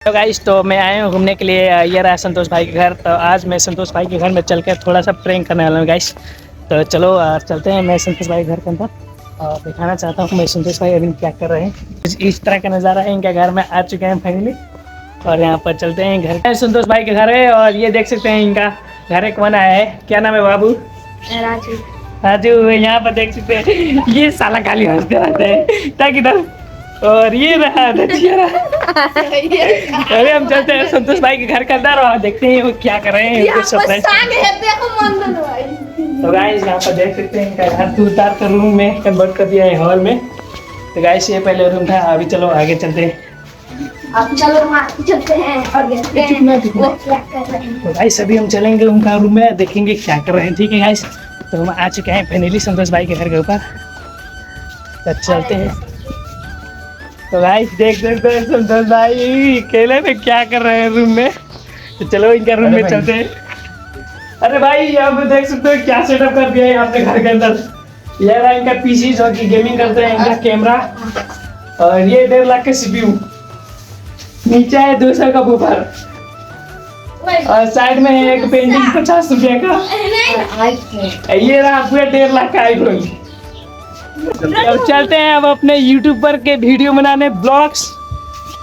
तो गाइस, तो मैं आया हूँ घूमने के लिए। ये रहा संतोष भाई के घर। तो आज मैं संतोष भाई के घर में चल कर थोड़ा सा प्रैंक करने वाला हूँ गाइस। तो चलो चलते हैं। मैं संतोष भाई के घर के अंदर और दिखाना चाहता हूँ मैं संतोष भाई अभी क्या कर रहे हैं। इस तरह का नज़ारा है इनके घर में। आ चुके हैं फाइनली और यहाँ पर चलते हैं घर। संतोष भाई के घर है और ये देख सकते हैं इनका घर एक बना है। क्या नाम है बाबू? राजू। राजू। यहाँ पर देख सकते हैं ये साला खाली हंसते रहते हैं ताकि और ये रहा दजिया। अरे हम चलते हैं संतोष भाई के घर के अंदर और देखते हैं वो क्या कर रहे हैं। उनको सरप्राइज। तो गाइस यहाँ पर देख सकते हैं इनका घर उतार कर रूम में कन्वर्ट कर दिया है हॉल में। तो गाइस ये पहले रूम था। अभी चलो आगे चलते हैं। अब चलो चलते हैं और देखते हैं वो क्या कर रहे हैं। तो गाइस अभी हम चलेंगे उनका रूम में, देखेंगे क्या कर रहे हैं। ठीक है गाइस, तो हम आ चुके हैं फाइनली संतोष भाई के घर के ऊपर। तो चलते हैं। तो गाइस देख सकते हैं संतोष भाई अकेले में क्या कर रहे हैं रूम में। तो चलो इनका रूम में चलते हैं। अरे भाई यहाँ पे देख सकते हो क्या सेटअप कर दिया है अपने घर के अंदर। ये रहा इनका पीसी जो कि गेमिंग करते हैं, इनका कैमरा और ये 1.5 लाख का सीपीयू। नीचे है 200 का बूफर और साइड में है एक पेंटिंग 50 रुपये का। ये रहा पूरा 1.5 लाख का आईफोन। अब चलते हैं अब अपने यूट्यूब पर के वीडियो बनाने, ब्लॉग्स।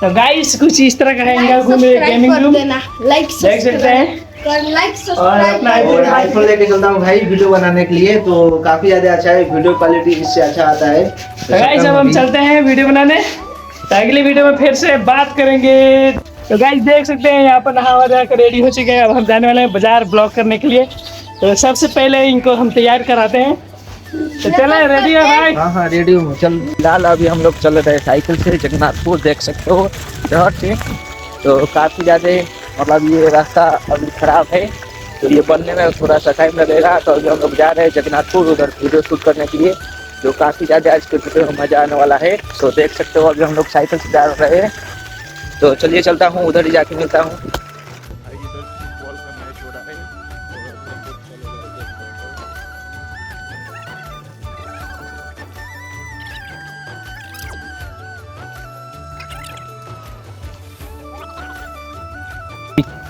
तो गाइस कुछ इस तरह का है इनका गेमिंग रूम, देख सकते हैं। और अपना आईफोन लेके चलता हूँ भाई वीडियो बनाने के लिए, तो काफी ज्यादा अच्छा है, वीडियो क्वालिटी इससे अच्छा आता है। तो गाइस अब हम चलते हैं वीडियो बनाने। तो अगली वीडियो में फिर से बात करेंगे। तो गाइस देख सकते हैं यहाँ पर नहा जाकर रेडी हो चुके हैं। अब हम जाने वाले हैं बाजार ब्लॉग करने के लिए। तो सबसे पहले इनको हम तैयार कराते हैं। तो चले रेडी है भाई? हाँ रेडी हूँ। चल फिलहाल अभी हम लोग चल रहे साइकिल से जगन्नाथपुर, देख सकते हो शहर से। तो काफ़ी ज़्यादा मतलब ये रास्ता अभी ख़राब है, तो ये बनने में थोड़ा सा टाइम लगेगा। तो अभी हम लोग जा रहे हैं जगन्नाथपुर उधर वीडियो शूट करने के लिए, जो काफ़ी ज़्यादा आज के वीडियो में मज़ा आने वाला है। तो देख सकते हो अभी हम लोग साइकिल से जा रहे हैं। तो चलिए चलता हूँ, उधर ही जाके मिलता हूँ।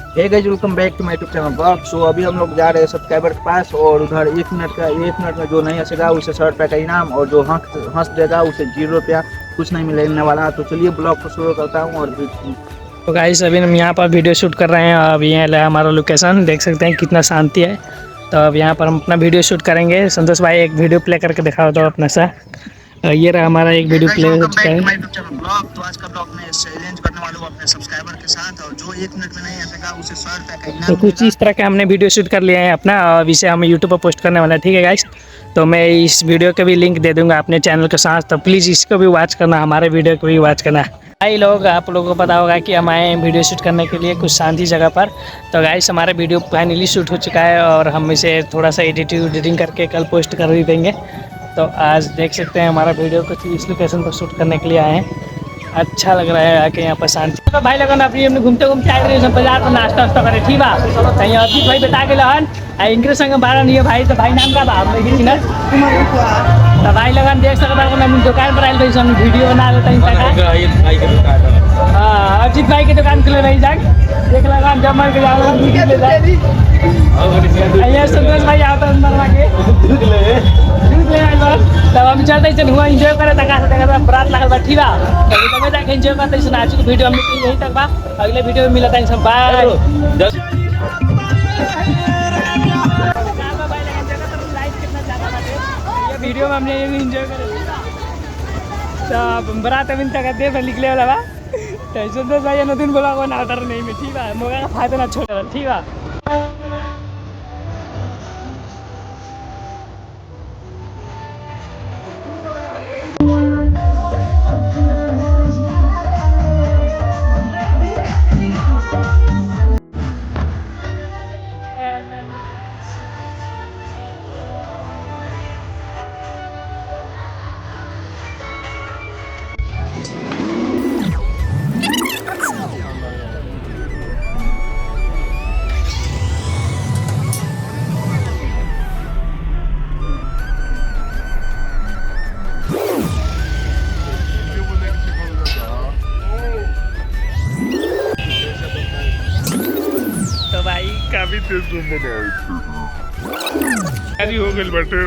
Hey guys, welcome back to my YouTube channel blog. So अभी हम लोग जा रहे हैं सब्सक्राइबर के पास और उधर 1 मिनट में जो नहीं हंसेगा उसे 100 रुपये का इनाम और जो हंस देगा उसे 0 रुपया, कुछ नहीं मिलने वाला। तो चलिए ब्लॉग को शुरू करता हूँ। और तो गाइस अभी हम यहाँ पर वीडियो शूट कर रहे हैं। अब यहाँ है हमारा लोकेशन, देख सकते हैं कितना शांति है। तो अब यहाँ पर हम अपना वीडियो शूट करेंगे। संतोष भाई एक वीडियो प्ले करके दिखाओ तो अपना सा। ये रहा हमारा एक वीडियो प्ले हो चुका है। तो आज का ब्लॉग में चैलेंज करने वाला हूं अपने सब्सक्राइबर के साथ, और जो 1 मिनट में नहीं हंसेगा उसे 100 रुपये का इनाम। तो कुछ इस तरह के हमने वीडियो शूट कर लिया है अपना, और इसे हम यूट्यूब पर पोस्ट करने वाला है। ठीक है गाइस, तो मैं इस वीडियो का भी लिंक दे दूंगा अपने चैनल के साथ। तो प्लीज़ इसको भी वॉच करना, हमारे वीडियो को भी वॉच करना। भाई लोग, आप लोगों को पता होगा कि हम आए हैं वीडियो शूट करने के लिए कुछ शांति जगह पर। तो गाइस हमारा वीडियो फाइनली शूट हो चुका है और हम इसे थोड़ा सा एडिटिंग करके कल पोस्ट कर ही देंगे। तो आज देख सकते हैं हमारा वीडियो कुछ इस लोकेशन पर शूट करने के लिए आए हैं। अच्छा लग रहा है आके यहाँ पर शांति। तो भाई लोगों अभी हमने घूमते आए रहे हैं बाजार पर, नाश्ता वास्ता करे। ठीक बा, कहीं अभी भाई बता के लहन इनके संग बारह नहीं है भाई। तो भाई नाम का बाप नहीं ना। तो भाई लोगन देख सकते हैं दुकान पर आए भाई, वीडियो बना लेते हैं। हाँ, अजीत भाई की दुकान खुले रही जाए, देख लगा जमल के जाओ संतोष भाई आता है दूध ले आए बस। तब हम चलते हुआ एंजॉय करे तक बरात लागल बा। ठीक बा, तभी तक जाके एंजॉय करते हैं। आज की वीडियो हम यही तक बा, अगले वीडियो में मिलता है सब। बाय। वीडियो में हमने ये भी एंजॉय करे। तो बरात अभी तक देर में निकले वाला बा। तो संतोष भाई नतून बोला को ना डर नहीं में। ठीक बा, मौका का फायदा ना छोड़। ठीक बा। काफी तेज बनाए थे हो गई बटे